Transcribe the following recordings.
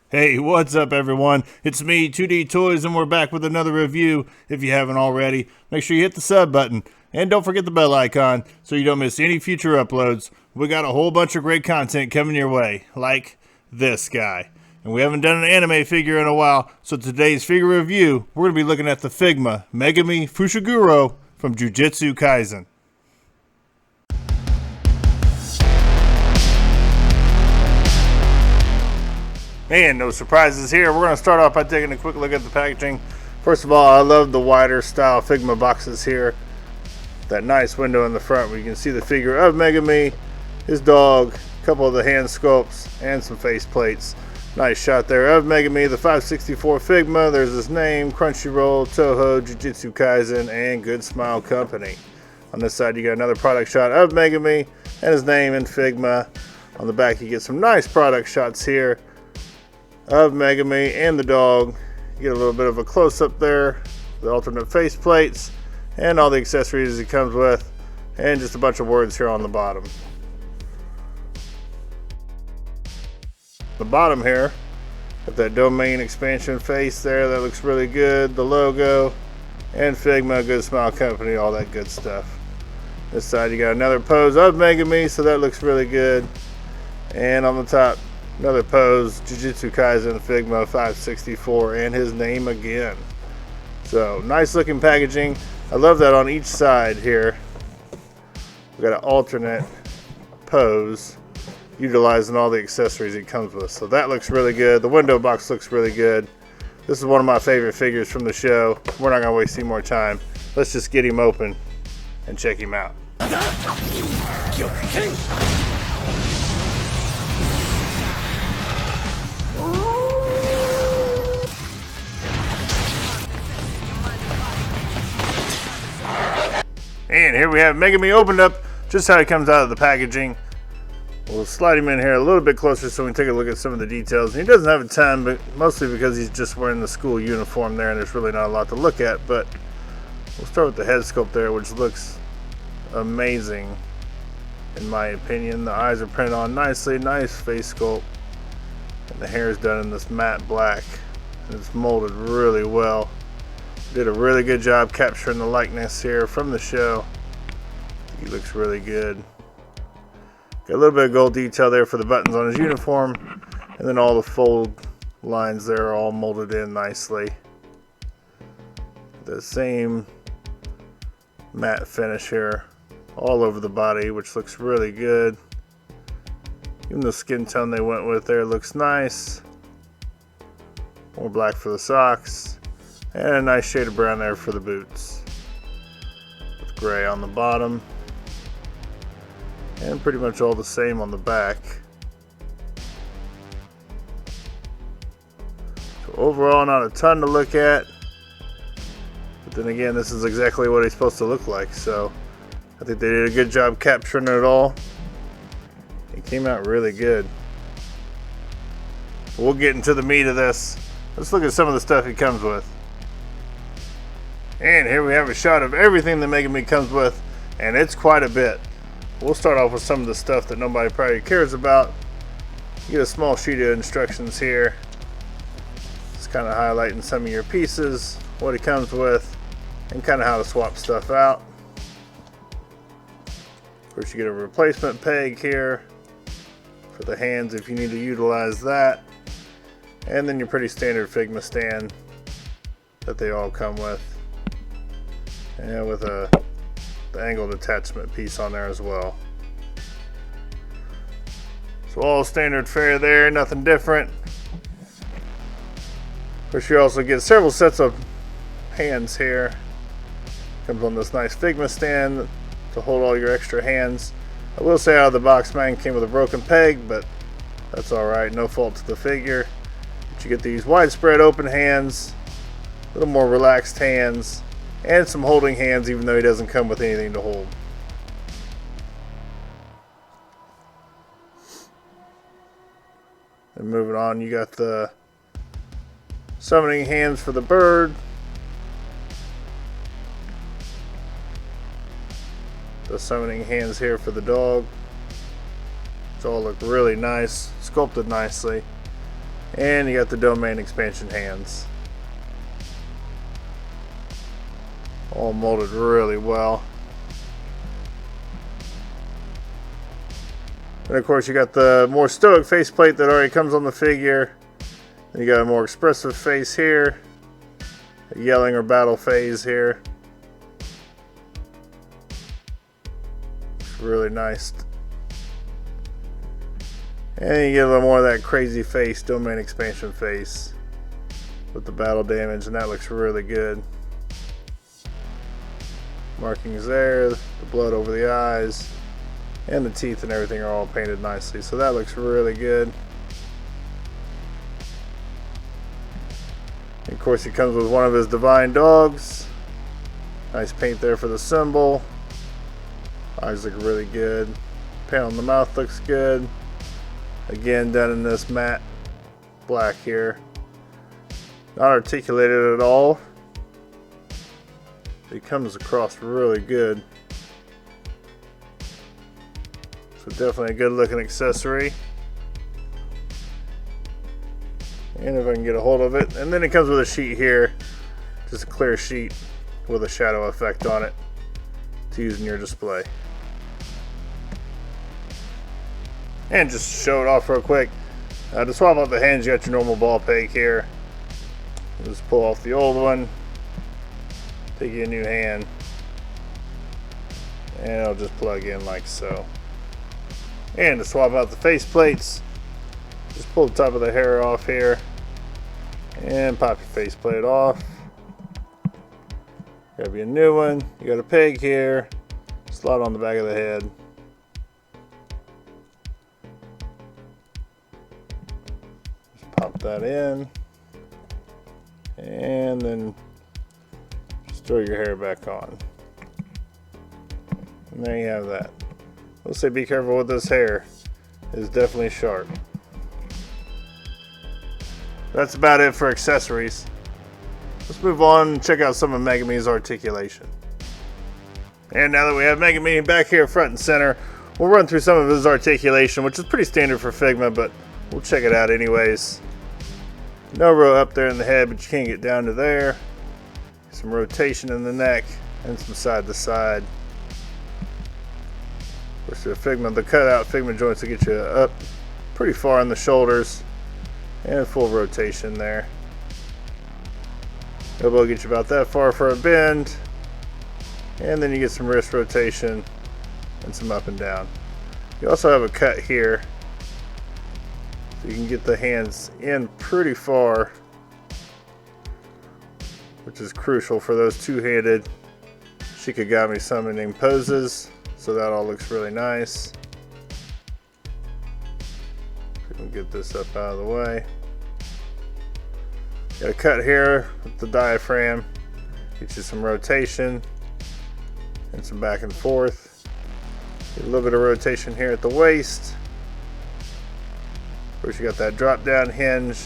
Hey, what's up everyone? It's me, 2D Toys, and we're back with another review. If you haven't already, make sure you hit the sub button. And don't forget the bell icon so you don't miss any future uploads. We got a whole bunch of great content coming your way, like this guy. And we haven't done an anime figure in a while, so today's figure review, we're going to be looking at the Figma Megumi Fushiguro from Jujutsu Kaisen. And no surprises here. We're going to start off by taking a quick look at the packaging. First of all, I love the wider style Figma boxes here. That nice window in the front where you can see the figure of Megumi, his dog, a couple of the hand sculpts, and some face plates. Nice shot there of Megumi, the 564 Figma. There's his name, Crunchyroll, Toho, Jujutsu Kaisen, and Good Smile Company. On this side, you got another product shot of Megumi and his name in Figma. On the back, you get some nice product shots here of Megumi and the dog. You get a little bit of a close-up there, the alternate face plates, and all the accessories it comes with, and just a bunch of words here on the bottom. The bottom here, got that domain expansion face there, that looks really good, the logo, and Figma, Good Smile Company, all that good stuff. This side you got another pose of Megumi, so that looks really good. And on the top, another pose, Jujutsu Kaisen Figma 564, and his name again. So, nice looking packaging. I love that on each side here. We got an alternate pose, utilizing all the accessories it comes with. So that looks really good. The window box looks really good. This is one of my favorite figures from the show. We're not going to waste any more time. Let's just get him open and check him out. And here we have Megumi opened up, just how he comes out of the packaging. We'll slide him in here a little bit closer so we can take a look at some of the details. And he doesn't have a ton, but mostly because he's just wearing the school uniform there and there's really not a lot to look at. But we'll start with the head sculpt there, which looks amazing in my opinion. The eyes are printed on nicely, nice face sculpt. And the hair is done in this matte black. And it's molded really well. Did a really good job capturing the likeness here from the show. He looks really good. Got a little bit of gold detail there for the buttons on his uniform, and then all the fold lines there are all molded in nicely. The same matte finish here all over the body, which looks really good. Even the skin tone they went with there looks nice. More black for the socks. And a nice shade of brown there for the boots. With gray on the bottom. And pretty much all the same on the back. So overall, not a ton to look at. But then again, this is exactly what he's supposed to look like. So I think they did a good job capturing it all. It came out really good. We'll get into the meat of this. Let's look at some of the stuff he comes with. And here we have a shot of everything that Megumi comes with, and it's quite a bit. We'll start off with some of the stuff that nobody probably cares about. You get a small sheet of instructions here. It's kind of highlighting some of your pieces, what it comes with, and kind of how to swap stuff out. Of course, you get a replacement peg here for the hands if you need to utilize that. And then your pretty standard Figma stand that they all come with. And with the angled attachment piece on there as well. So all standard fare there, nothing different. Of course, you also get several sets of hands here. Comes on this nice Figma stand to hold all your extra hands. I will say out of the box, mine came with a broken peg, but that's alright, no fault to the figure. But you get these widespread open hands, a little more relaxed hands, and some holding hands, even though he doesn't come with anything to hold. And moving on, you got the summoning hands for the bird. The summoning hands here for the dog. It's all look really nice, sculpted nicely. And you got the domain expansion hands. All molded really well. And of course you got the more stoic faceplate that already comes on the figure. Then you got a more expressive face here. A yelling or battle phase here. It's really nice. And you get a little more of that crazy face, domain expansion face with the battle damage, and that looks really good. Markings there, the blood over the eyes, and the teeth and everything are all painted nicely, so that looks really good. And of course he comes with one of his divine dogs. Nice paint there for the symbol. Eyes look really good. Paint on the mouth looks good. Again, done in this matte black here. Not articulated at all. It comes across really good. So definitely a good looking accessory. And if I can get a hold of it. And then it comes with a sheet here. Just a clear sheet with a shadow effect on it to use in your display. And just to show it off real quick, to swap out the hands, you got your normal ball peg here. Just pull off the old one, take you a new hand, and it'll just plug in like so. And to swap out the face plates, just pull the top of the hair off here and pop your face plate off. Grab you a new one. You got a peg here, slot on the back of the head. Pop that in, and then just throw your hair back on. And there you have that. I'll say be careful with this hair. It's definitely sharp. That's about it for accessories. Let's move on and check out some of Megumi's articulation. And now that we have Megumi back here front and center, we'll run through some of his articulation, which is pretty standard for Figma, but we'll check it out anyways. No row up there in the head, but you can't get down to there. Some rotation in the neck and some side to side. Of course, the Figma, the cutout Figma joints will get you up pretty far on the shoulders and full rotation there. Elbow will get you about that far for a bend, and then you get some wrist rotation and some up and down. You also have a cut here. You can get the hands in pretty far, which is crucial for those two-handed Shikigami summoning poses. So that all looks really nice. We can get this up out of the way. Got a cut here with the diaphragm. Get you some rotation and some back and forth. Get a little bit of rotation here at the waist. Of course, you got that drop down hinge.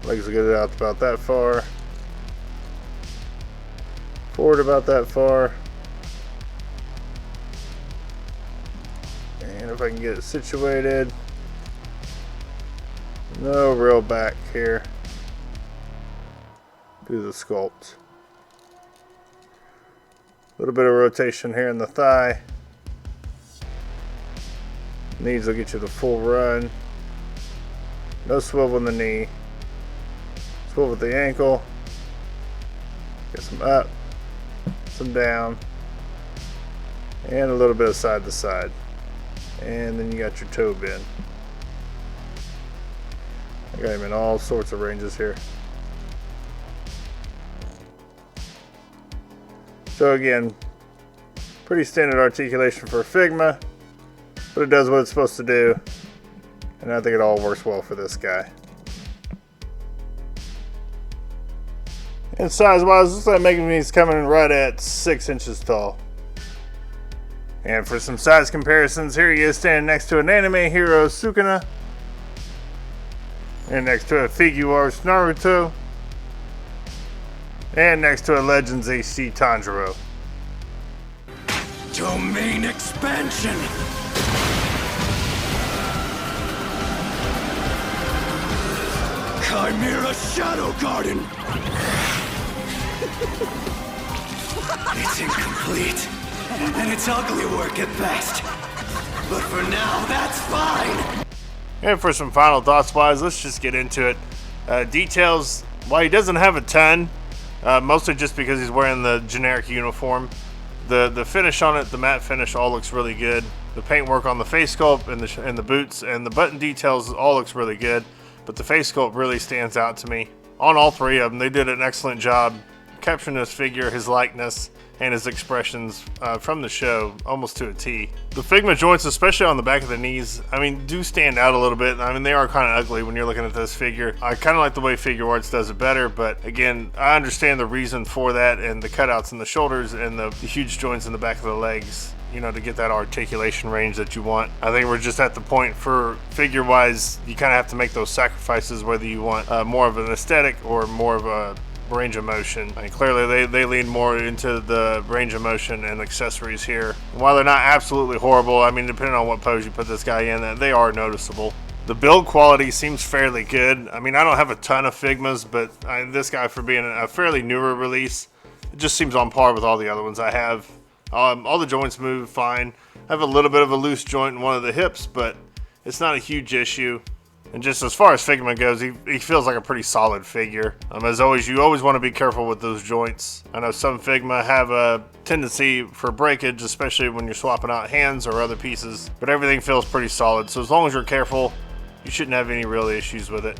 Legs will get it out about that far. Forward about that far. And if I can get it situated. No real back here. Do the sculpt. A little bit of rotation here in the thigh. Knees will get you the full run. No swivel in the knee. Swivel at the ankle. Get some up, some down, and a little bit of side to side. And then you got your toe bend. I got him in all sorts of ranges here. So again, pretty standard articulation for Figma, but it does what it's supposed to do, and I think it all works well for this guy. And size wise, looks like Megumi's coming in right at 6 inches tall. And for some size comparisons, here he is standing next to an anime hero, Sukuna, and next to a Figure Naruto, and next to a Legends HD Tanjiro. Domain expansion! Chimera Shadow Garden! It's incomplete, and it's ugly work at best. But for now, that's fine! And for some final thoughts wise, let's just get into it. Details, while he doesn't have a ton, mostly just because he's wearing the generic uniform, the finish on it, the matte finish, all looks really good. The paintwork on the face sculpt and the boots and the button details all looks really good, but the face sculpt really stands out to me. On all three of them, they did an excellent job capturing his figure, his likeness, and his expressions from the show almost to a T. The Figma joints, especially on the back of the knees, I mean, do stand out a little bit. I mean, they are kind of ugly when you're looking at this figure. I kind of like the way Figure Arts does it better, but again, I understand the reason for that and the cutouts in the shoulders and the huge joints in the back of the legs, you know, to get that articulation range that you want. I think we're just at the point for figure-wise, you kind of have to make those sacrifices whether you want more of an aesthetic or more of a range of motion. I mean, clearly they lean more into the range of motion and accessories here. And while they're not absolutely horrible, I mean, depending on what pose you put this guy in, they are noticeable. The build quality seems fairly good. I mean, I don't have a ton of Figmas, but this guy, for being a fairly newer release, it just seems on par with all the other ones I have. All the joints move fine. I have a little bit of a loose joint in one of the hips, but it's not a huge issue. And just as far as Figma goes, he feels like a pretty solid figure. As always, you always want to be careful with those joints. I know some Figma have a tendency for breakage, especially when you're swapping out hands or other pieces, but everything feels pretty solid. So as long as you're careful, you shouldn't have any real issues with it.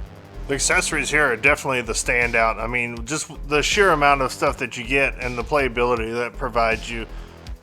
The accessories here are definitely the standout. I mean, just the sheer amount of stuff that you get and the playability that provides you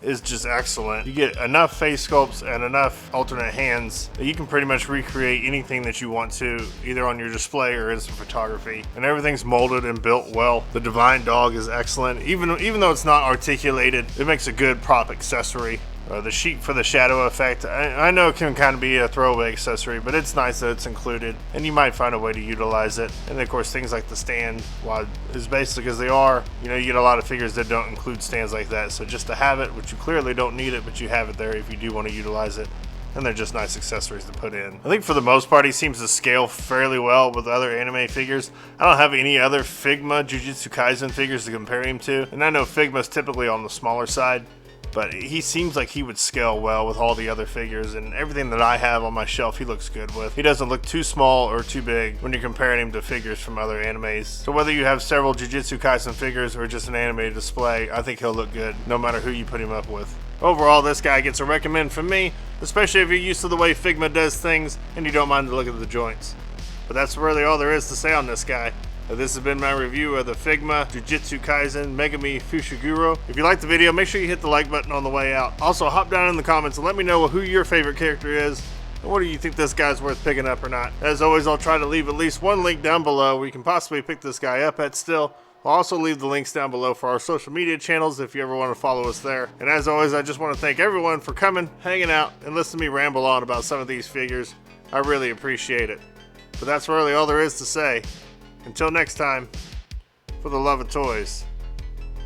is just excellent. You get enough face sculpts and enough alternate hands that you can pretty much recreate anything that you want to, either on your display or in some photography. And everything's molded and built well. The Divine Dog is excellent. Even though it's not articulated, it makes a good prop accessory. The sheet for the shadow effect, I know it can kind of be a throwaway accessory, but it's nice that it's included, and you might find a way to utilize it. And of course, things like the stand, while as basic as they are, you know, you get a lot of figures that don't include stands like that. So just to have it, which you clearly don't need it, but you have it there if you do want to utilize it. And they're just nice accessories to put in. I think for the most part, he seems to scale fairly well with other anime figures. I don't have any other Figma Jujutsu Kaisen figures to compare him to, and I know Figma's typically on the smaller side, but he seems like he would scale well with all the other figures, and everything that I have on my shelf he looks good with. He doesn't look too small or too big when you're comparing him to figures from other animes. So whether you have several Jujutsu Kaisen figures or just an anime display, I think he'll look good no matter who you put him up with. Overall, this guy gets a recommend from me, especially if you're used to the way Figma does things and you don't mind the look of the joints. But that's really all there is to say on this guy. This has been my review of the Figma Jujutsu Kaisen Megumi Fushiguro. If you liked the video, make sure you hit the like button on the way out. Also, hop down in the comments and let me know who your favorite character is, and what do you think this guy's worth picking up or not. As always, I'll try to leave at least one link down below where you can possibly pick this guy up at still. I'll also leave the links down below for our social media channels if you ever want to follow us there. And as always, I just want to thank everyone for coming, hanging out, and listening to me ramble on about some of these figures. I really appreciate it. But that's really all there is to say. Until next time, for the love of toys,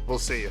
we'll see you.